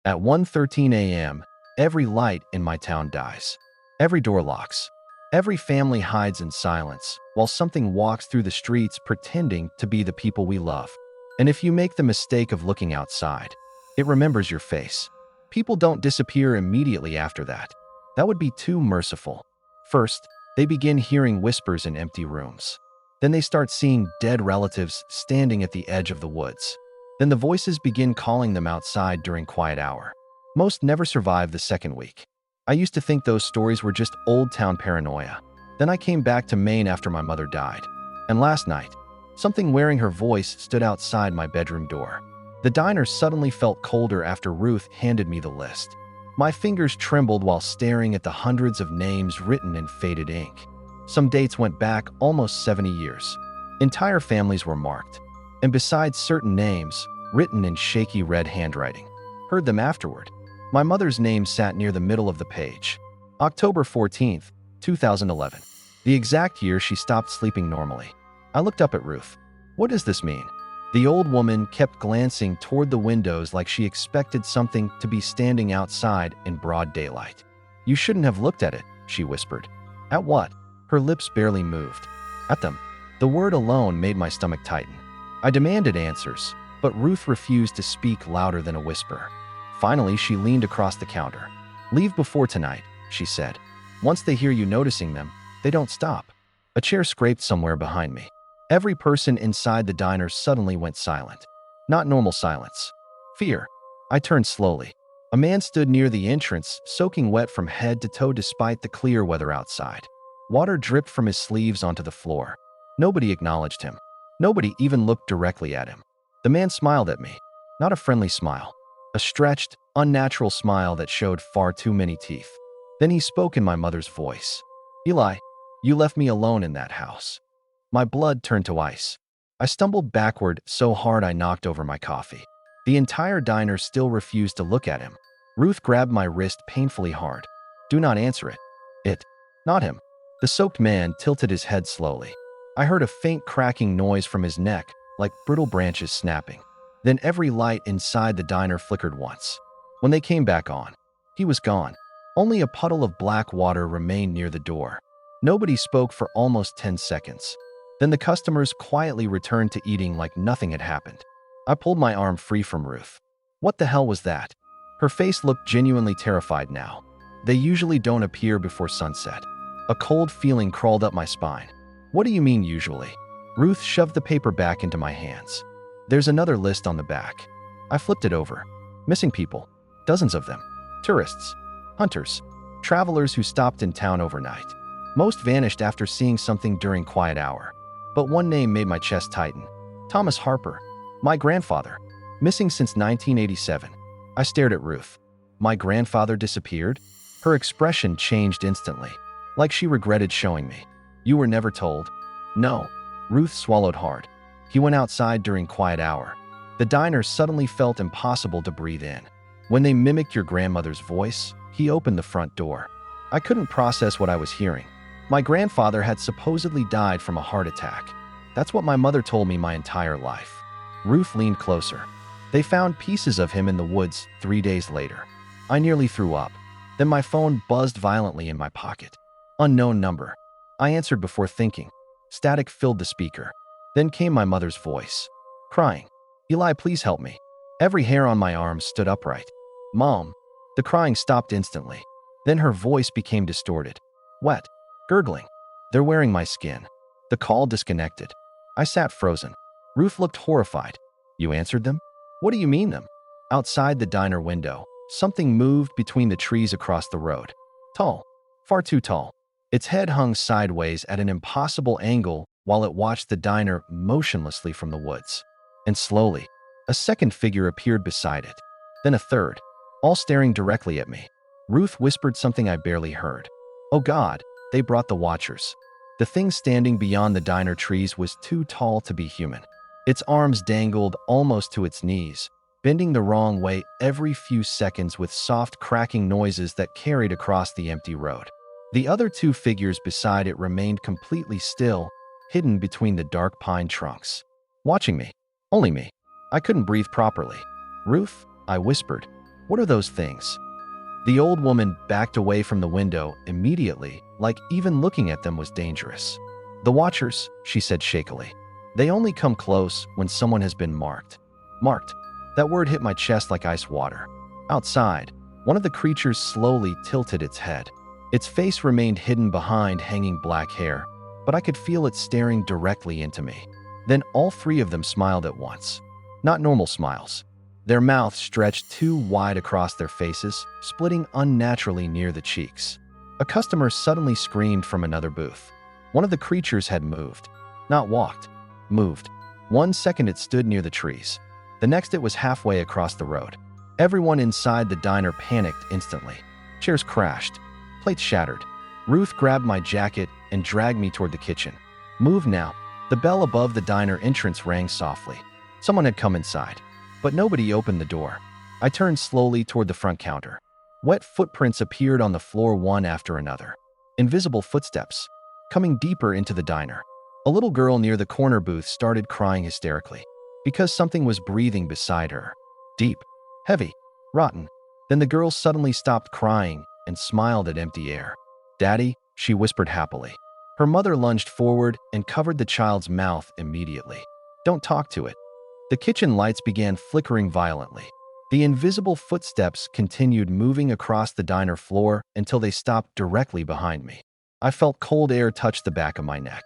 At 1:13 a.m., every light in my town dies. Every door locks. Every family hides in silence while something walks through the streets pretending to be the people we love. And if you make the mistake of looking outside, it remembers your face. People don't disappear immediately after that. That would be too merciful. First, they begin hearing whispers in empty rooms. Then they start seeing dead relatives standing at the edge of the woods. Then the voices begin calling them outside during quiet hour. Most never survive the second week. I used to think those stories were just old town paranoia. Then I came back to Maine after my mother died. And last night, something wearing her voice stood outside my bedroom door. The diner suddenly felt colder after Ruth handed me the list. My fingers trembled while staring at the hundreds of names written in faded ink. Some dates went back almost 70 years. Entire families were marked. And besides certain names, written in shaky red handwriting. Heard them afterward. My mother's name sat near the middle of the page. October 14th, 2011. The exact year she stopped sleeping normally. I looked up at Ruth. What does this mean? The old woman kept glancing toward the windows like she expected something to be standing outside in broad daylight. You shouldn't have looked at it, she whispered. At what? Her lips barely moved. At them. The word alone made my stomach tighten. I demanded answers, but Ruth refused to speak louder than a whisper. Finally, she leaned across the counter. Leave before tonight, she said. Once they hear you noticing them, they don't stop. A chair scraped somewhere behind me. Every person inside the diner suddenly went silent. Not normal silence. Fear. I turned slowly. A man stood near the entrance, soaking wet from head to toe despite the clear weather outside. Water dripped from his sleeves onto the floor. Nobody acknowledged him. Nobody even looked directly at him. The man smiled at me. Not a friendly smile. A stretched, unnatural smile that showed far too many teeth. Then he spoke in my mother's voice. Eli, you left me alone in that house. My blood turned to ice. I stumbled backward so hard I knocked over my coffee. The entire diner still refused to look at him. Ruth grabbed my wrist painfully hard. Do not answer it. It. Not him. The soaked man tilted his head slowly. I heard a faint cracking noise from his neck, like brittle branches snapping. Then every light inside the diner flickered once. When they came back on, he was gone. Only a puddle of black water remained near the door. Nobody spoke for almost 10 seconds. Then the customers quietly returned to eating like nothing had happened. I pulled my arm free from Ruth. What the hell was that? Her face looked genuinely terrified now. They usually don't appear before sunset. A cold feeling crawled up my spine. What do you mean usually? Ruth shoved the paper back into my hands. There's another list on the back. I flipped it over. Missing people. Dozens of them. Tourists. Hunters. Travelers who stopped in town overnight. Most vanished after seeing something during quiet hour. But one name made my chest tighten. Thomas Harper. My grandfather. Missing since 1987. I stared at Ruth. My grandfather disappeared? Her expression changed instantly, like she regretted showing me. You were never told? No. Ruth swallowed hard. He went outside during quiet hour. The diner suddenly felt impossible to breathe in. When they mimicked your grandmother's voice, he opened the front door. I couldn't process what I was hearing. My grandfather had supposedly died from a heart attack. That's what my mother told me my entire life. Ruth leaned closer. They found pieces of him in the woods 3 days later. I nearly threw up. Then my phone buzzed violently in my pocket. Unknown number. I answered before thinking. Static filled the speaker. Then came my mother's voice. Crying. Eli, please help me. Every hair on my arm stood upright. Mom. The crying stopped instantly. Then her voice became distorted. Wet. Gurgling. They're wearing my skin. The call disconnected. I sat frozen. Ruth looked horrified. You answered them? What do you mean them? Outside the diner window, something moved between the trees across the road. Tall. Far too tall. Its head hung sideways at an impossible angle while it watched the diner motionlessly from the woods. And slowly, a second figure appeared beside it. Then a third, all staring directly at me. Ruth whispered something I barely heard. Oh God, they brought the watchers. The thing standing beyond the diner trees was too tall to be human. Its arms dangled almost to its knees, bending the wrong way every few seconds with soft cracking noises that carried across the empty road. The other two figures beside it remained completely still, hidden between the dark pine trunks. Watching me. Only me. I couldn't breathe properly. Ruth, I whispered. What are those things? The old woman backed away from the window immediately, like even looking at them was dangerous. The watchers, she said shakily. They only come close when someone has been marked. Marked. That word hit my chest like ice water. Outside, one of the creatures slowly tilted its head. Its face remained hidden behind hanging black hair, but I could feel it staring directly into me. Then all three of them smiled at once. Not normal smiles. Their mouths stretched too wide across their faces, splitting unnaturally near the cheeks. A customer suddenly screamed from another booth. One of the creatures had moved. Not walked. Moved. 1 second it stood near the trees. The next it was halfway across the road. Everyone inside the diner panicked instantly. Chairs crashed. Plates shattered. Ruth grabbed my jacket and dragged me toward the kitchen. Move now. The bell above the diner entrance rang softly. Someone had come inside. But nobody opened the door. I turned slowly toward the front counter. Wet footprints appeared on the floor one after another. Invisible footsteps, coming deeper into the diner. A little girl near the corner booth started crying hysterically because something was breathing beside her. Deep, heavy, rotten. Then the girl suddenly stopped crying and smiled at empty air. "Daddy," she whispered happily. Her mother lunged forward and covered the child's mouth immediately. "Don't talk to it." The kitchen lights began flickering violently. The invisible footsteps continued moving across the diner floor until they stopped directly behind me. I felt cold air touch the back of my neck.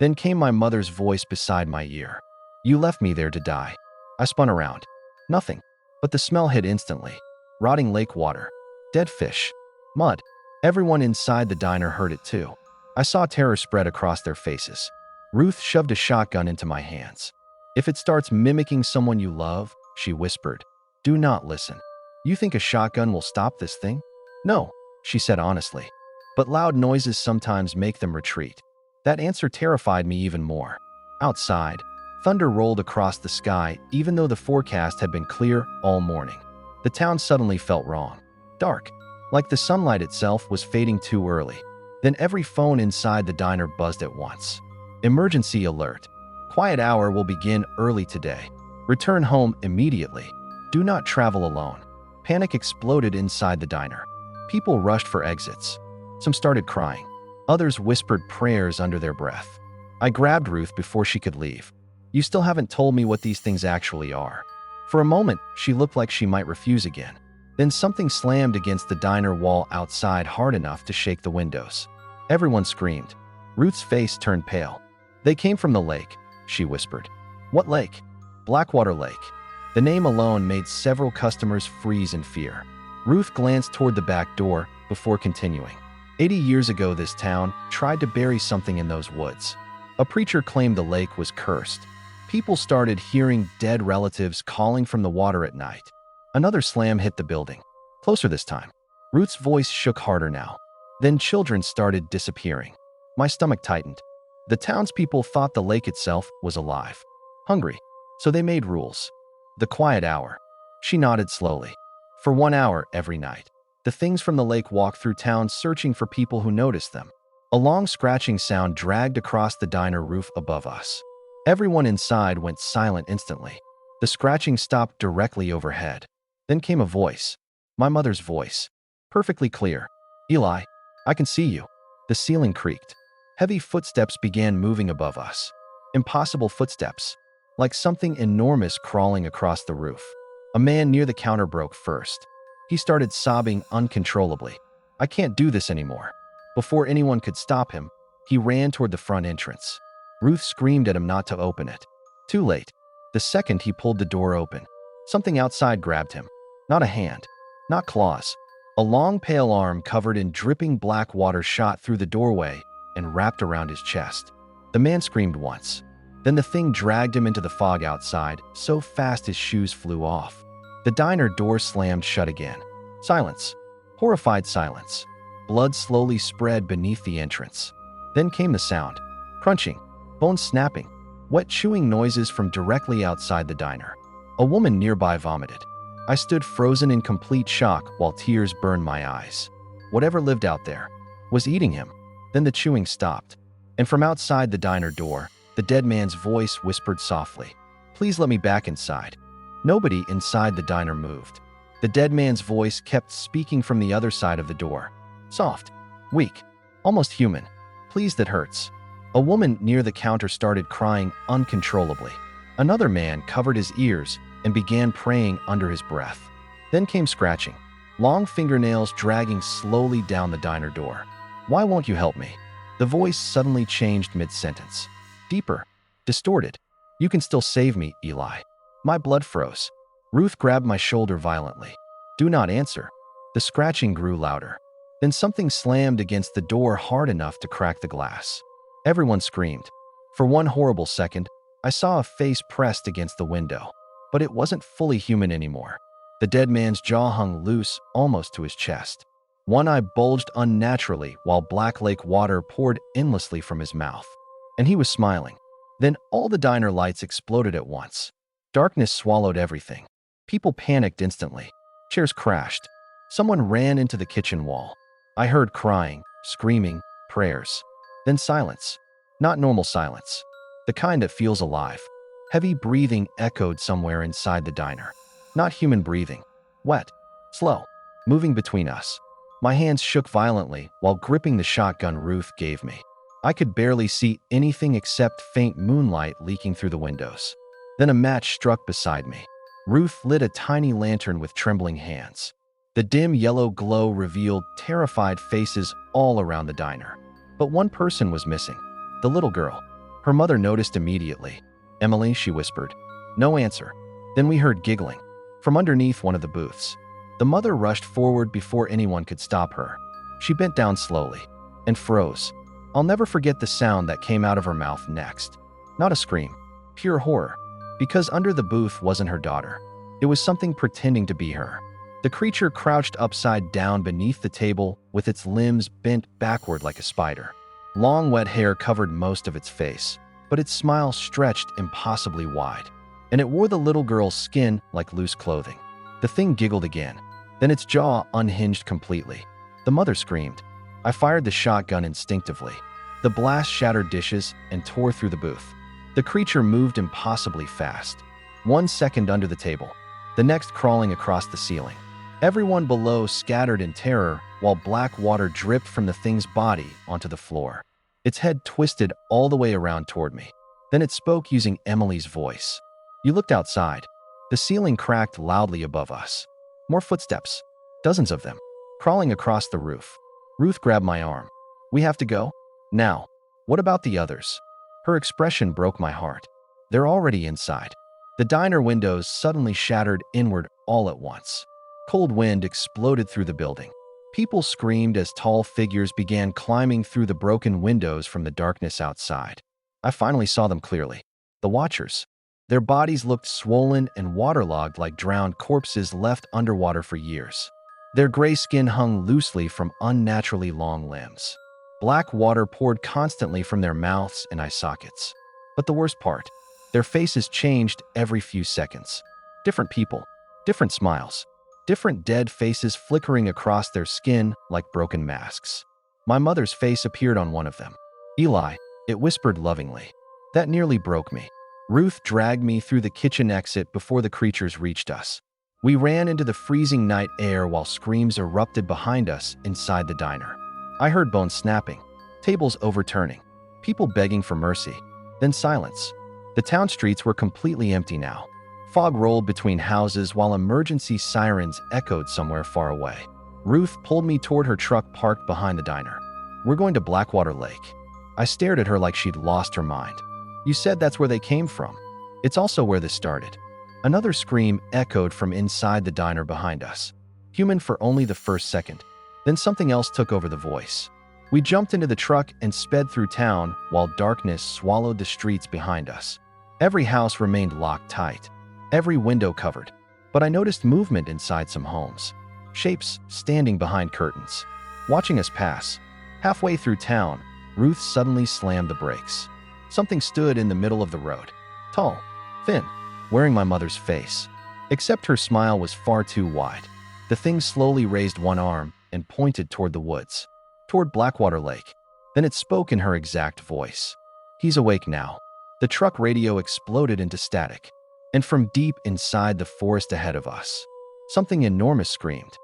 Then came my mother's voice beside my ear. "You left me there to die." I spun around. Nothing. But the smell hit instantly. Rotting lake water. Dead fish. Mud. Everyone inside the diner heard it too. I saw terror spread across their faces. Ruth shoved a shotgun into my hands. "If it starts mimicking someone you love," she whispered, "do not listen. You think a shotgun will stop this thing?" "No," she said honestly. "But loud noises sometimes make them retreat." That answer terrified me even more. Outside, thunder rolled across the sky even though the forecast had been clear all morning. The town suddenly felt wrong. Dark, like the sunlight itself was fading too early. Then every phone inside the diner buzzed at once. Emergency alert. Quiet hour will begin early today. Return home immediately. Do not travel alone. Panic exploded inside the diner. People rushed for exits. Some started crying. Others whispered prayers under their breath. I grabbed Ruth before she could leave. "You still haven't told me what these things actually are." For a moment, she looked like she might refuse again. Then something slammed against the diner wall outside hard enough to shake the windows. Everyone screamed. Ruth's face turned pale. "They came from the lake," she whispered. "What lake?" "Blackwater Lake." The name alone made several customers freeze in fear. Ruth glanced toward the back door before continuing. 80 years ago, this town tried to bury something in those woods. A preacher claimed the lake was cursed. People started hearing dead relatives calling from the water at night. Another slam hit the building. Closer this time. Ruth's voice shook harder now. Then children started disappearing. My stomach tightened. The townspeople thought the lake itself was alive. Hungry. So they made rules. The quiet hour. She nodded slowly. For 1 hour every night. The things from the lake walked through town searching for people who noticed them. A long scratching sound dragged across the diner roof above us. Everyone inside went silent instantly. The scratching stopped directly overhead. Then came a voice. My mother's voice. Perfectly clear. "Eli, I can see you." The ceiling creaked. Heavy footsteps began moving above us. Impossible footsteps. Like something enormous crawling across the roof. A man near the counter broke first. He started sobbing uncontrollably. "I can't do this anymore." Before anyone could stop him, he ran toward the front entrance. Ruth screamed at him not to open it. Too late. The second he pulled the door open, something outside grabbed him. Not a hand. Not claws. A long pale arm covered in dripping black water shot through the doorway and wrapped around his chest. The man screamed once. Then the thing dragged him into the fog outside, so fast his shoes flew off. The diner door slammed shut again. Silence. Horrified silence. Blood slowly spread beneath the entrance. Then came the sound. Crunching. Bones snapping. Wet chewing noises from directly outside the diner. A woman nearby vomited. I stood frozen in complete shock while tears burned my eyes. Whatever lived out there was eating him. Then the chewing stopped. And from outside the diner door, the dead man's voice whispered softly, "Please let me back inside." Nobody inside the diner moved. The dead man's voice kept speaking from the other side of the door. Soft, weak, almost human. Please, that hurts. A woman near the counter started crying uncontrollably. Another man covered his ears and began praying under his breath. Then came scratching, long fingernails dragging slowly down the diner door. Why won't you help me? The voice suddenly changed mid-sentence. Deeper, distorted. You can still save me, Eli. My blood froze. Ruth grabbed my shoulder violently. Do not answer. The scratching grew louder. Then something slammed against the door hard enough to crack the glass. Everyone screamed. For one horrible second, I saw a face pressed against the window, but it wasn't fully human anymore. The dead man's jaw hung loose almost to his chest. One eye bulged unnaturally while black lake water poured endlessly from his mouth. And he was smiling. Then all the diner lights exploded at once. Darkness swallowed everything. People panicked instantly. Chairs crashed. Someone ran into the kitchen wall. I heard crying, screaming, prayers. Then silence. Not normal silence. The kind that feels alive. Heavy breathing echoed somewhere inside the diner. Not human breathing. Wet. Slow. Moving between us. My hands shook violently while gripping the shotgun Ruth gave me. I could barely see anything except faint moonlight leaking through the windows. Then a match struck beside me. Ruth lit a tiny lantern with trembling hands. The dim yellow glow revealed terrified faces all around the diner. But one person was missing. The little girl. Her mother noticed immediately. Emily, she whispered. No answer. Then we heard giggling from underneath one of the booths. The mother rushed forward before anyone could stop her. She bent down slowly and froze. I'll never forget the sound that came out of her mouth next. Not a scream. Pure horror. Because under the booth wasn't her daughter. It was something pretending to be her. The creature crouched upside down beneath the table with its limbs bent backward like a spider. Long wet hair covered most of its face, but its smile stretched impossibly wide. And it wore the little girl's skin like loose clothing. The thing giggled again. Then its jaw unhinged completely. The mother screamed. I fired the shotgun instinctively. The blast shattered dishes and tore through the booth. The creature moved impossibly fast. 1 second under the table, the next crawling across the ceiling. Everyone below scattered in terror while black water dripped from the thing's body onto the floor. Its head twisted all the way around toward me. Then it spoke using Emily's voice. You looked outside. The ceiling cracked loudly above us. More footsteps. Dozens of them. Crawling across the roof. Ruth grabbed my arm. We have to go? Now. What about the others? Her expression broke my heart. They're already inside. The diner windows suddenly shattered inward all at once. Cold wind exploded through the building. People screamed as tall figures began climbing through the broken windows from the darkness outside. I finally saw them clearly. The Watchers. Their bodies looked swollen and waterlogged like drowned corpses left underwater for years. Their gray skin hung loosely from unnaturally long limbs. Black water poured constantly from their mouths and eye sockets. But the worst part, their faces changed every few seconds. Different people, different smiles, different dead faces flickering across their skin like broken masks. My mother's face appeared on one of them. Eli, it whispered lovingly. That nearly broke me. Ruth dragged me through the kitchen exit before the creatures reached us. We ran into the freezing night air while screams erupted behind us inside the diner. I heard bones snapping, tables overturning, people begging for mercy, then silence. The town streets were completely empty now. Fog rolled between houses while emergency sirens echoed somewhere far away. Ruth pulled me toward her truck parked behind the diner. We're going to Blackwater Lake. I stared at her like she'd lost her mind. You said that's where they came from. It's also where this started. Another scream echoed from inside the diner behind us. Human for only the first second. Then something else took over the voice. We jumped into the truck and sped through town while darkness swallowed the streets behind us. Every house remained locked tight, every window covered. But I noticed movement inside some homes. Shapes standing behind curtains, watching us pass. Halfway through town, Ruth suddenly slammed the brakes. Something stood in the middle of the road. Tall, thin, wearing my mother's face. Except her smile was far too wide. The thing slowly raised one arm and pointed toward the woods, toward Blackwater Lake. Then it spoke in her exact voice. He's awake now. The truck radio exploded into static. And from deep inside the forest ahead of us, Something enormous screamed.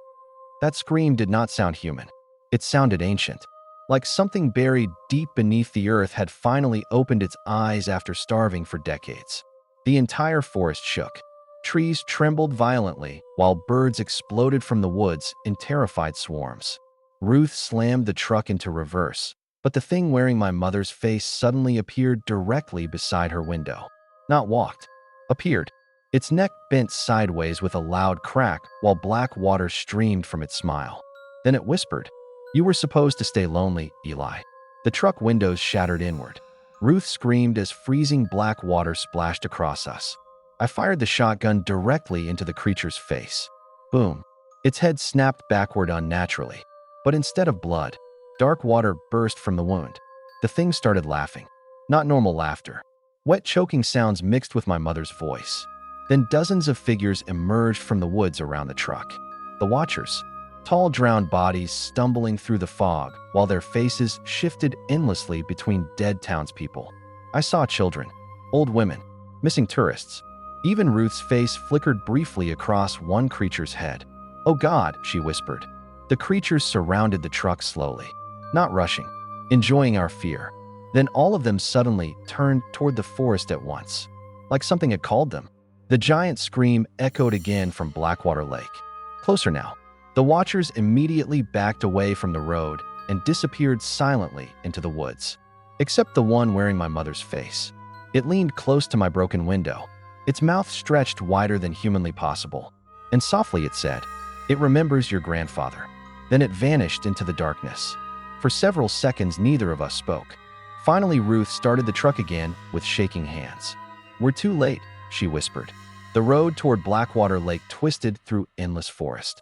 That scream did not sound human. It sounded ancient, like something buried deep beneath the earth had finally opened its eyes after starving for decades. The entire forest shook. Trees trembled violently, while birds exploded from the woods in terrified swarms. Ruth slammed the truck into reverse, but the thing wearing my mother's face suddenly appeared directly beside her window. Not walked, appeared. Its neck bent sideways with a loud crack while black water streamed from its smile. Then it whispered, "You were supposed to stay lonely, Eli." The truck windows shattered inward. Ruth screamed as freezing black water splashed across us. I fired the shotgun directly into the creature's face. Boom. Its head snapped backward unnaturally. But instead of blood, dark water burst from the wound. The thing started laughing. Not normal laughter. Wet, choking sounds mixed with my mother's voice. Then dozens of figures emerged from the woods around the truck. The watchers. Tall, drowned bodies stumbling through the fog while their faces shifted endlessly between dead townspeople. I saw children, old women, missing tourists. Even Ruth's face flickered briefly across one creature's head. "Oh God," she whispered. The creatures surrounded the truck slowly, not rushing, enjoying our fear. Then all of them suddenly turned toward the forest at once, like something had called them. The giant scream echoed again from Blackwater Lake. Closer now. The watchers immediately backed away from the road and disappeared silently into the woods, except the one wearing my mother's face. It leaned close to my broken window, its mouth stretched wider than humanly possible, and softly it said, "It remembers your grandfather." Then it vanished into the darkness. For several seconds, neither of us spoke. Finally, Ruth started the truck again with shaking hands. "We're too late," she whispered. The road toward Blackwater Lake twisted through endless forest.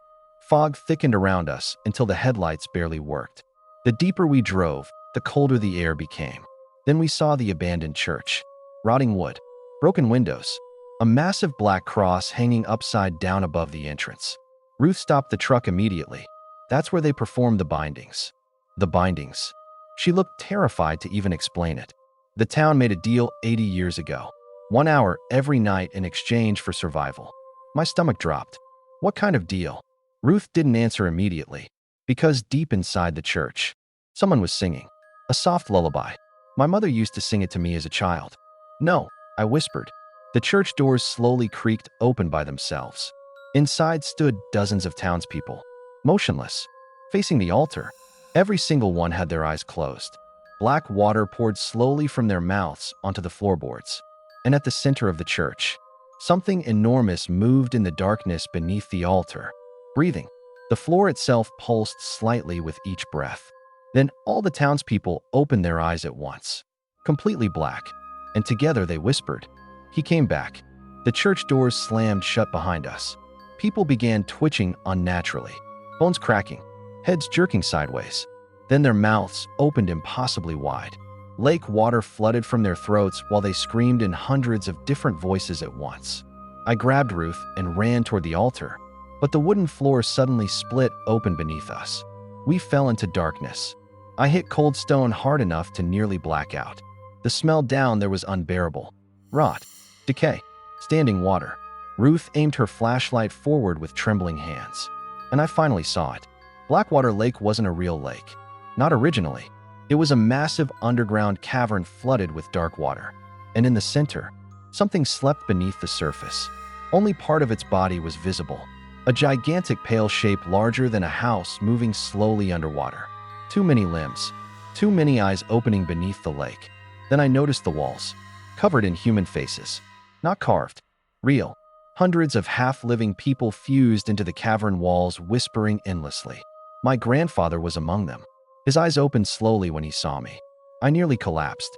Fog thickened around us until the headlights barely worked. The deeper we drove, the colder the air became. Then we saw the abandoned church. Rotting wood, broken windows, a massive black cross hanging upside down above the entrance. Ruth stopped the truck immediately. "That's where they performed the bindings." The bindings. She looked terrified to even explain it. "The town made a deal 80 years ago. 1 hour every night in exchange for survival." My stomach dropped. What kind of deal? Ruth didn't answer immediately, because deep inside the church, someone was singing. A soft lullaby. My mother used to sing it to me as a child. "No," I whispered. The church doors slowly creaked open by themselves. Inside stood dozens of townspeople, motionless, facing the altar. Every single one had their eyes closed. Black water poured slowly from their mouths onto the floorboards. And at the center of the church, something enormous moved in the darkness beneath the altar, breathing. The floor itself pulsed slightly with each breath. Then all the townspeople opened their eyes at once, completely black, and together they whispered, "He came back." The church doors slammed shut behind us. People began twitching unnaturally, bones cracking, heads jerking sideways. Then their mouths opened impossibly wide. Lake water flooded from their throats while they screamed in hundreds of different voices at once. I grabbed Ruth and ran toward the altar, but the wooden floor suddenly split open beneath us. We fell into darkness. I hit cold stone hard enough to nearly black out. The smell down there was unbearable. Rot, decay, standing water. Ruth aimed her flashlight forward with trembling hands, and I finally saw it. Blackwater Lake wasn't a real lake. Not originally. It was a massive underground cavern flooded with dark water. And in the center, something slept beneath the surface. Only part of its body was visible. A gigantic pale shape larger than a house moving slowly underwater. Too many limbs. Too many eyes opening beneath the lake. Then I noticed the walls, covered in human faces. Not carved. Real. Hundreds of half-living people fused into the cavern walls, whispering endlessly. My grandfather was among them. His eyes opened slowly when he saw me. I nearly collapsed.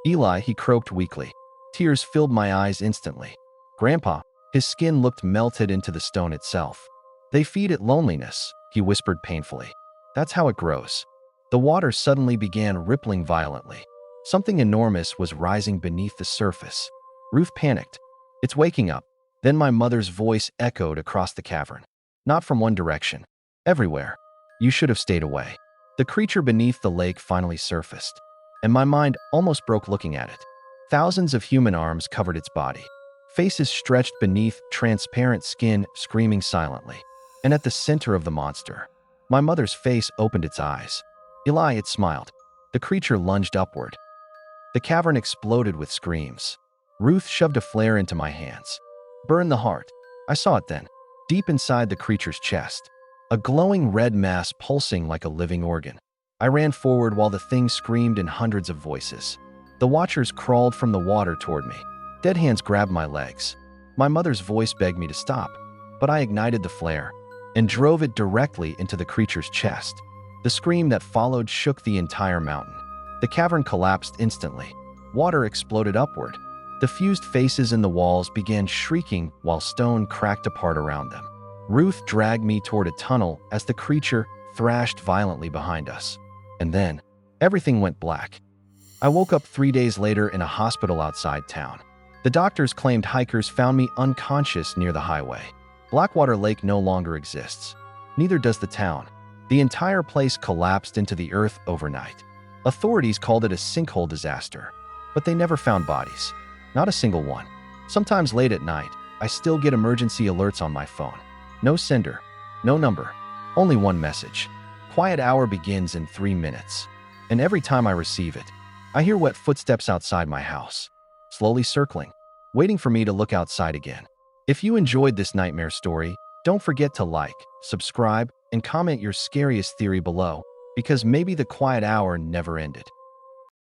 "Eli," he croaked weakly. Tears filled my eyes instantly. "Grandpa." His skin looked melted into the stone itself. "They feed it loneliness," he whispered painfully. "That's how it grows." The water suddenly began rippling violently. Something enormous was rising beneath the surface. Ruth panicked. "It's waking up." Then my mother's voice echoed across the cavern. Not from one direction. Everywhere. "You should have stayed away." The creature beneath the lake finally surfaced, and my mind almost broke looking at it. Thousands of human arms covered its body. faces stretched beneath transparent skin, screaming silently. And at the center of the monster, my mother's face opened its eyes. Eli, it smiled. The creature lunged upward. The cavern exploded with screams. Ruth shoved a flare into my hands. Burn the heart. I saw it then, deep inside the creature's chest. A glowing red mass pulsing like a living organ. I ran forward while the thing screamed in hundreds of voices. The watchers crawled from the water toward me. Dead hands grabbed my legs. My mother's voice begged me to stop, but I ignited the flare and drove it directly into the creature's chest. The scream that followed shook the entire mountain. The cavern collapsed instantly. Water exploded upward. The fused faces in the walls began shrieking while stone cracked apart around them. Ruth dragged me toward a tunnel as the creature thrashed violently behind us. And then, everything went black. I woke up 3 days later in a hospital outside town. The doctors claimed hikers found me unconscious near the highway. Blackwater Lake no longer exists. Neither does the town. The entire place collapsed into the earth overnight. Authorities called it a sinkhole disaster, but they never found bodies. Not a single one. Sometimes late at night, I still get emergency alerts on my phone. No sender, no number, only one message. Quiet hour begins in 3 minutes. And every time I receive it, I hear wet footsteps outside my house, slowly circling, waiting for me to look outside again. If you enjoyed this nightmare story, don't forget to like, subscribe, and comment your scariest theory below, because maybe the quiet hour never ended.